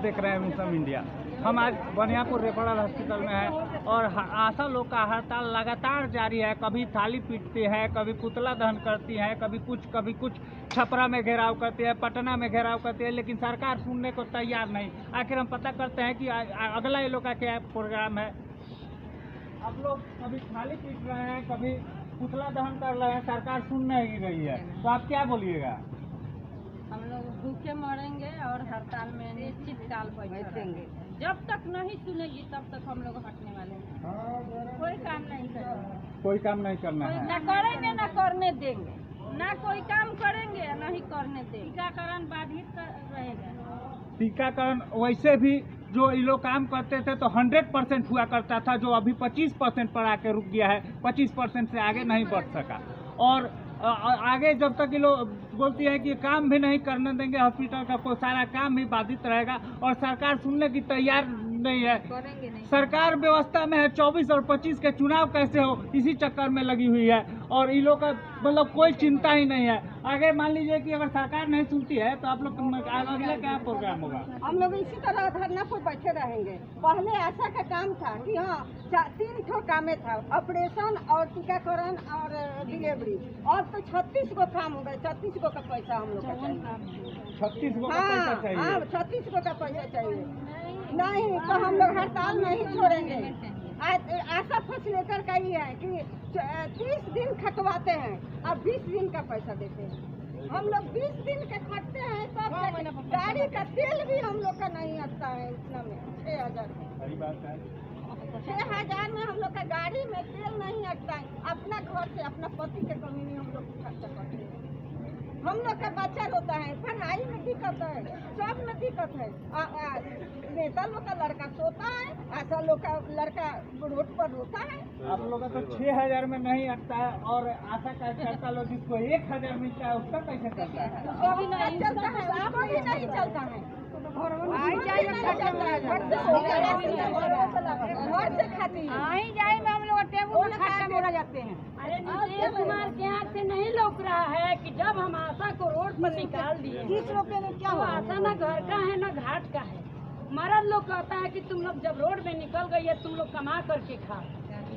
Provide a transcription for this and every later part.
देख रहे हैं मिशन इंडिया। हम आज बनियापुर रेफरल हॉस्पिटल में हैं और आशा लोग का हड़ताल लगातार जारी है। कभी थाली पीटती है, कभी पुतला दहन करती है, कभी कुछ छपरा में घेराव करती है, पटना में घेराव करती है, लेकिन सरकार सुनने को तैयार नहीं। आखिर हम पता करते हैं कि अगला ये लोग का क्या प्रोग्राम है। आप लोग कभी थाली पीट रहे हैं, कभी पुतला दहन कर रहे हैं, सरकार सुन नहीं रही है, तो आप क्या बोलिएगा? हम लोग भूखे मरेंगे और हड़ताल में निश्चित काल बैठेंगे। जब तक नहीं सुनेगी तब तक हम लोग हटने वाले हैं। कोई काम नहीं करेंगे, कोई काम नहीं करना है, ना करेंगे ना करने देंगे, ना कोई काम करेंगे ना ही करने देंगे। टीकाकरण बाधित रहेगा। टीकाकरण वैसे भी जो ये लोग काम करते थे तो 100% हुआ करता था, जो अभी 25% पर आके रुक गया है। 25% से आगे नहीं बढ़ सका और आगे जब तक ये लोग बोलती है कि काम भी नहीं करने देंगे, हॉस्पिटल का कोई सारा काम भी बाधित रहेगा और सरकार सुनने की तैयार नहीं है। करेंगे नहीं। सरकार व्यवस्था में है 24 और 25 के चुनाव कैसे हो इसी चक्कर में लगी हुई है और इन लोग का मतलब कोई चिंता ही नहीं है। आगे मान लीजिए कि अगर सरकार नहीं सुनती है तो आप लोग अगला क्या प्रोग्राम होगा? हम लोग इसी तरह धरना पर बैठे रहेंगे। पहले ऐसा का काम था कि हाँ 3 ठो कामें था, ऑपरेशन और टीकाकरण और डिलीवरी। और तो 36 को काम हो गए। 36 को का पैसा हम लोग का चाहिए। 36 को का पैसा चाहिए। हाँ 36 को का पैसा चाहिए। नहीं तो हम लोग हड़ताल नहीं छोड़ेंगे। ऐसा फैसिलेटर का ही है कि 30 दिन खटवाते हैं और 20 दिन का पैसा देते हैं। हम लोग 20 दिन के खटते हैं तब गाड़ी का तेल भी हम लोग का नहीं आता है। इतना में 6000 सही बात है। 6000 में हम लोग का गाड़ी में तेल नहीं अटता है। अपना घर से अपना पति के कमी में हम लोग खर्चा करते हैं। हम लोग का बच्चा रोता है, पढ़ाई में दिक्कत है, सब में दिक्कत है। नेता लोग का लड़का सोता है, ऐसा लोग का लड़का रोड पर रोता है। आप लोग का तो 6000 में नहीं अटता है और आशा कार्यकर्ता लोग जिसको 1000 मिलता है उसका कैसे चलता है? उसको भी नहीं चलता है, आपको भी नहीं चलता है। घर से खाती है। आई जाए में हम लोग टेबुल खा मोड़ा जाते हैं। अरे नीतीश कुमार के हाथ से नहीं लौक रहा है कि जब हम आशा को रोड पर निकाल दिए 30 रुपए में क्या तो हुआ? आशा ना घर का है ना घाट का है। मर्द लोग कहता है कि तुम लोग जब रोड में निकल गई है तुम लोग कमा करके खा।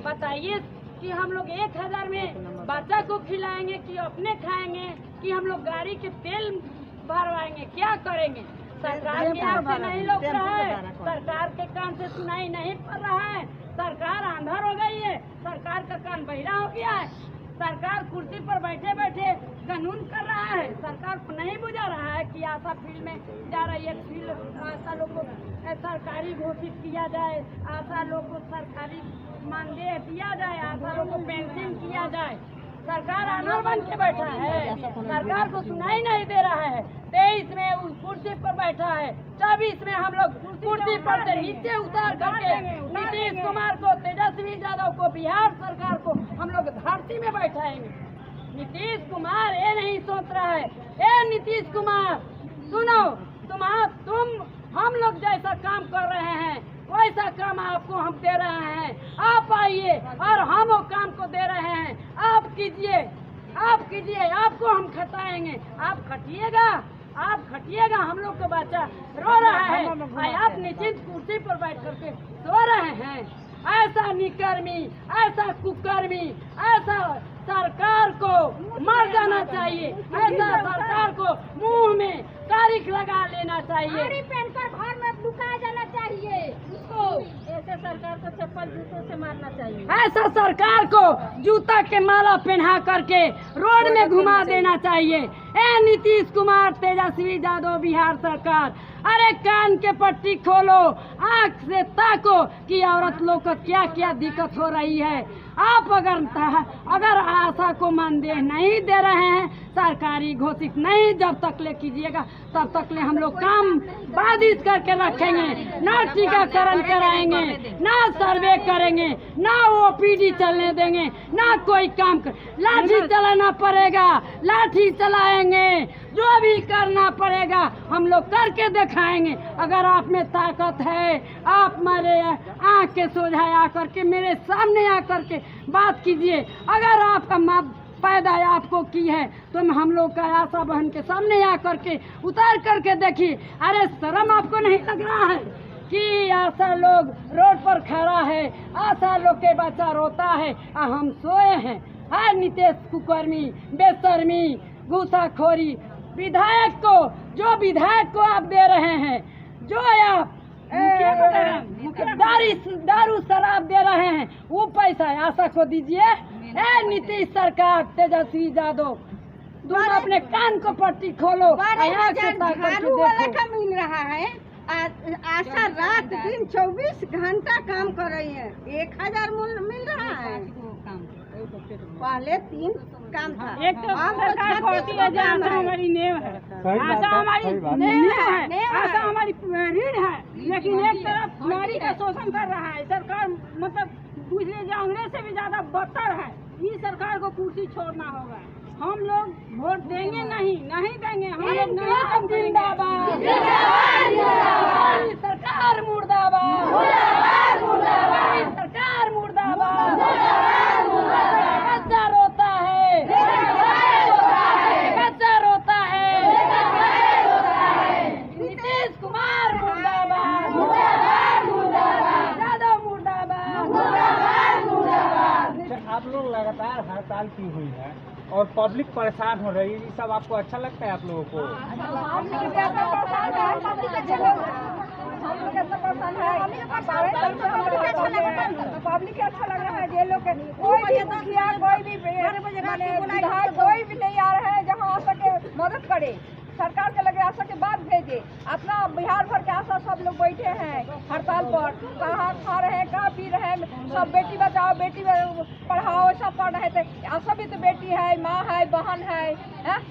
बताइए कि हम लोग 1000 में बच्चा को खिलाएंगे कि अपने खाएंगे कि हम लोग गाड़ी के तेल भरवाएंगे, क्या करेंगे? सरकार के हाथ से नहीं लौक रहा है, सरकार के कान से सुनाई नहीं पड़ रहा है। सरकार अंधर हो गई है, सरकार का कान बहिरा हो गया है। सरकार कुर्सी पर बैठे बैठे कानून कर रहा है। सरकार को नहीं बुझा रहा है कि आशा फील्ड में जा रही है, फील्ड आशा लोग को सरकारी घोषित किया जाए, आशा लोग को सरकारी मानदेय दिया जाए, आशा लोग को पेंशन किया जाए। सरकार अनर बन के बैठा है, सरकार को सुनाई नहीं दे रहा है। 23 में उस कुर्सी पर बैठा है, 24 में हम लोग कुर्सी पर से नीचे उतार करके नीतीश कुमार को, तेजस्वी यादव को, बिहार सरकार को हम लोग धरती में बैठाएंगे। नीतीश कुमार ये नहीं सोच रहा है। ए नीतीश कुमार सुनो, तुम हम लोग जैसा काम कर रहे हैं वैसा काम आपको हम दे रहे हैं। आप आइए और हम वो काम को दे रहे हैं। आप कीजिए, आपको हम खटाएंगे। आप खटिएगा, हम लोग का बच्चा रो रहा है, आप निश्चित कुर्सी पर बैठ करके सो रहे हैं। ऐसा निकर्मी, ऐसा कुकर्मी, ऐसा सरकार को मर जाना चाहिए। ऐसा सरकार को मुंह में तारीख लगा लेना चाहिए, पहनकर घर में लुका जाना चाहिए। उसको ऐसे सरकार को चप्पल जूतों से मारना चाहिए। ऐसा सरकार को जूता के माला पहना करके रोड में घुमा देना चाहिए। ए नीतीश कुमार, तेजस्वी यादव, बिहार सरकार, अरे कान के पट्टी खोलो, आँख से ताको कि औरत लोग को क्या क्या दिक्कत हो रही है। आप अगर आशा को मानदेय नहीं दे रहे हैं, सरकारी घोषित नहीं जब तक ले कीजिएगा तब तक ले हम लोग काम बाधित करके रखेंगे। ना टीकाकरण कराएंगे, ना सर्वे करेंगे, ना ओपीडी चलने देंगे, ना कोई काम कर। लाठी चलाना पड़ेगा, लाठी चलाएंगे, जो भी करना पड़ेगा हम लोग करके दिखाएंगे। अगर आप में ताकत है, आप मेरे आँख के सोझा आकर के मेरे सामने आकर के बात कीजिए। अगर आपका पैदा आपको की है, तुम हम लोग का आशा बहन के सामने आकर के उतार करके देखिए। अरे शर्म आपको नहीं लग रहा है कि आशा लोग रोड पर खड़ा है, आशा लोग के बच्चा रोता है और हम सोए हैं। हाँ, नीतीश कुकर्मी, बेशर्मी, घूसाखोरी, विधायक को आप दे रहे हैं, जो आप दारू शराब दे रहे हैं, वो पैसा आशा को दीजिए। नीतीश सरकार, तेजस्वी यादव, तुम अपने कान को पट्टी खोलो। 12,000 झाड़ू वाला का मिल रहा है। आशा रात दिन 24 घंटा काम कर रही है, 1,000 मिल रहा है। पहले 3 काम था। एक तो सरकार खोलती है, आशा हमारी नेव है, आशा हमारी नेव है, आशा हमारी रीढ़ है, लेकिन एक तरफ नारी का शोषण कर रहा है सरकार। मतलब पूछ लीजिए, अंग्रेज से भी ज्यादा बदतर है। इस सरकार को कुर्सी छोड़ना होगा। हम लोग वोट देंगे नहीं देंगे, हम लोग नहीं। जिंदाबाद सरकार, मुर्दाबाद सरकार, मुर्दाबाद। बच्चा रोता है, बच्चा रोता है। नीतीश कुमार मुर्दाबाद, यादव मुर्दाबाद। आप लोग लगातार हड़ताल की हुई है और पब्लिक परेशान हो रही है, ये सब आपको अच्छा लगता है आप लोगों को? पब्लिक अच्छा लग रहा है। ये लोग कोई भी मुखिया, कोई भी विधायक, कोई भी नहीं आ रहा है जहाँ आशा के मदद करे। सरकार के लगे आशा के बाद भेजे। अपना बिहार भर के आशा सब लोग बैठे हैं हड़ताल पर, कहाँ खा रहे हैं, कहाँ पी रहे हैं। सब बेटी बचाओ, बेटी पढ़ाओ, सब पढ़ रहे थे। आशा भी तो बेटी है, माँ है, बहन है।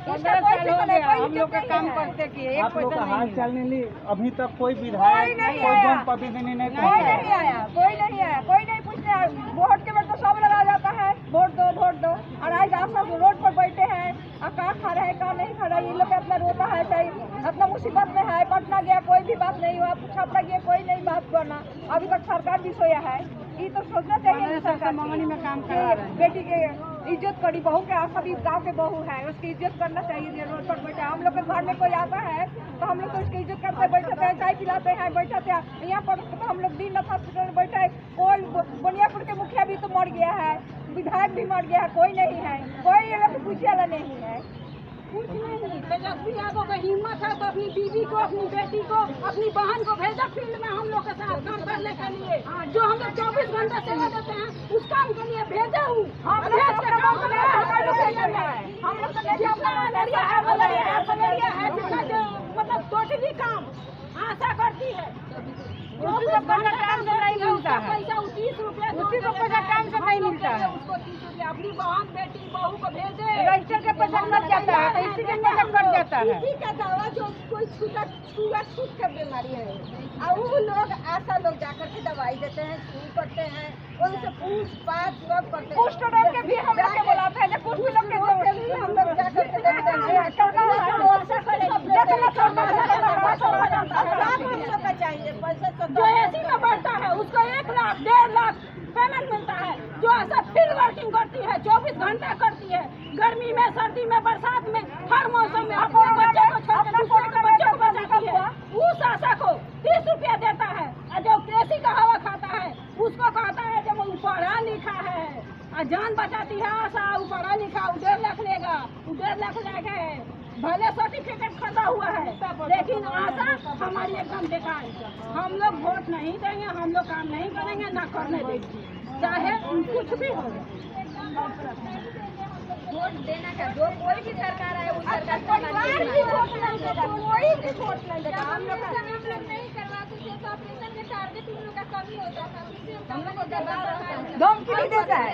हम लोग का काम करते किए, आप लोग का हाल चलने लिए अभी तक कोई विधायक, कोई जनप्रतिनिधि नहीं आया, कोई नहीं आया, कोई नहीं पूछते। वोट के बाद तो सब लगा जाता है, वोट दो। और आज आशा रोड पर बैठे हैं, कहाँ खा रहे हैं, कहाँ नहीं खा रहा है। ये लोग अपना रोता है, चाहे अपना मुसीबत में है। पटना गया, कोई भी बात नहीं हुआ। छपरा गया, कोई नहीं बात करना। अभी तक सरकार भी सोया है। ये तो सोचना चाहिए सरकार मंगनी में काम कर रहा है। बेटी के इज्जत करी, बहू के आशा भी गाँव के बहू है, उसकी इज्जत करना चाहिए। रोड पर बैठे हम लोग के घर में कोई आता है तो हम लोग तो उसकी इज्जत करते बैठते हैं, चाय पिलाते हैं, बैठते हैं। यहाँ पर तो हम लोग दिन हॉस्पिटल में बैठे। कोई बनियापुर के मुखिया भी तो मर गया है, विधायक भी मर गया है, कोई नहीं है, कोई ये लोग पूछे वाला नहीं है। कुछ नहीं। तेजस्वी यादव का हिम्मत है तो अपनी बीवी को, अपनी बेटी को, अपनी बहन को भेजा फील्ड में हम लोग के साथ काम करने के लिए। जो हम लोग 24 घंटा सेवा देते हैं उस काम के लिए भेजा हूँ। हम लोग मतलब टोटली काम आशा करती है। पैसा 30 रुपया, उसी को पैसा टाइम से नहीं मिलता है। उसको 30 रुपया अपनी बहन, बेटी, बहू को भेजे। रजिस्टर के पैसा लग जाता है, इसी के पैसा कट जाता है। इसी का दवा जो कोई छूट का बीमारी है, और वो लोग आशा लोग जाकर के दवाई देते हैं, सुई करते हैं, उनसे पूछ-पाछ सब करते हैं। कुष्ठ रोग के भी हम लोग के बुलाते हैं, कुष्ठ रोग के भी हम लोग जाकर के देखते हैं। चाहिए पैसा जो एसी में बढ़ता है उसको 1 लाख 1.5 लाख पेमेंट मिलता है। जो आशा फील्ड वर्किंग करती है, 24 घंटा करती है, गर्मी में, सर्दी में, बरसात में, हर मौसम में अपने बच्चे को छोड़ के दूसरे के बच्चे को बचाती है, उस आशा को 30 रुपया देता है। और जो एसी का हवा खाता है उसको कहता है जब वो पढ़ा लिखा है और जान बचाती है आशा, वो पढ़ा लिखा, 1.5 लाख लेगा, 1.5 लाख लेके भले सर्टिफिकेट खरीदा हुआ है, लेकिन आशा हमारी एकदम बेकार है। हम लोग वोट नहीं देंगे, हम लोग काम नहीं करेंगे, ना करने देंगे, चाहे कुछ भी हो। वोट देना का जो कोई भी सरकार आए वो सरकार कोई भी वोट नहीं देगा, कोई भी वोट नहीं देगा। हम लोग नहीं करवाते थे तो ऑपरेशन के टारगेट हम लोग का कमी होता था, हम लोग को दबा रहा है, धमकी नहीं देता है,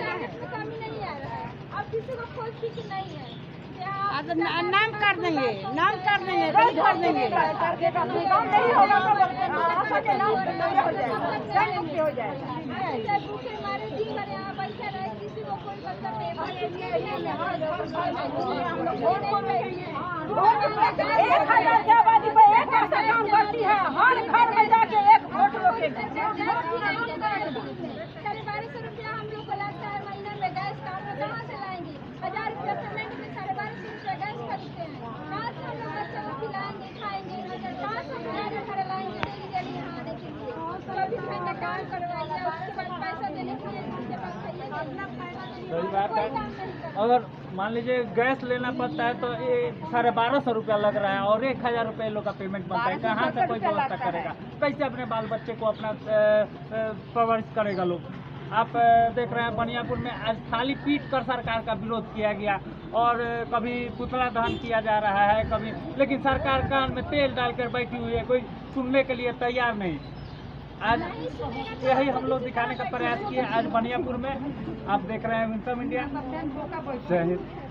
कमी नहीं आ रहा है। अब किसी को कोई फिक्र नहीं है। नाम कर देंगे, नाम कर देंगे, रद्द कर देंगे। काम नहीं होगा तो आशा के नाम हो जाएगा। भूखे मारे दिन भर यहाँ बैठे रहे, किसी को कोई मतलब नहीं। एक 1000 की आबादी पे एक ऐसा काम करती है, हर घर में जाके एक वोट रोकेगी। 1200 रुपया हम लोग को लगता है महीने में, गैस कार्ड में कहाँ से लाएंगी? 1000 रुपया अगर मान लीजिए गैस लेना पड़ता है तो ये 1250 रुपया लग रहा है और 1000 रुपये लोग का पेमेंट बनता है। कहाँ से कोई व्यवस्था करेगा? कैसे अपने बाल बच्चे को अपना परवरिश करेगा लोग? आप देख रहे हैं बनियापुर में आज थाली पीट कर सरकार का विरोध किया गया और कभी पुतला दहन किया जा रहा है, कभी, लेकिन सरकार कान में तेल डालकर बैठी हुई है, कोई सुनने के लिए तैयार नहीं। आज यही हम लोग दिखाने का प्रयास किए आज बनियापुर में। आप देख रहे हैं विंटम इंडिया। जय हिंद।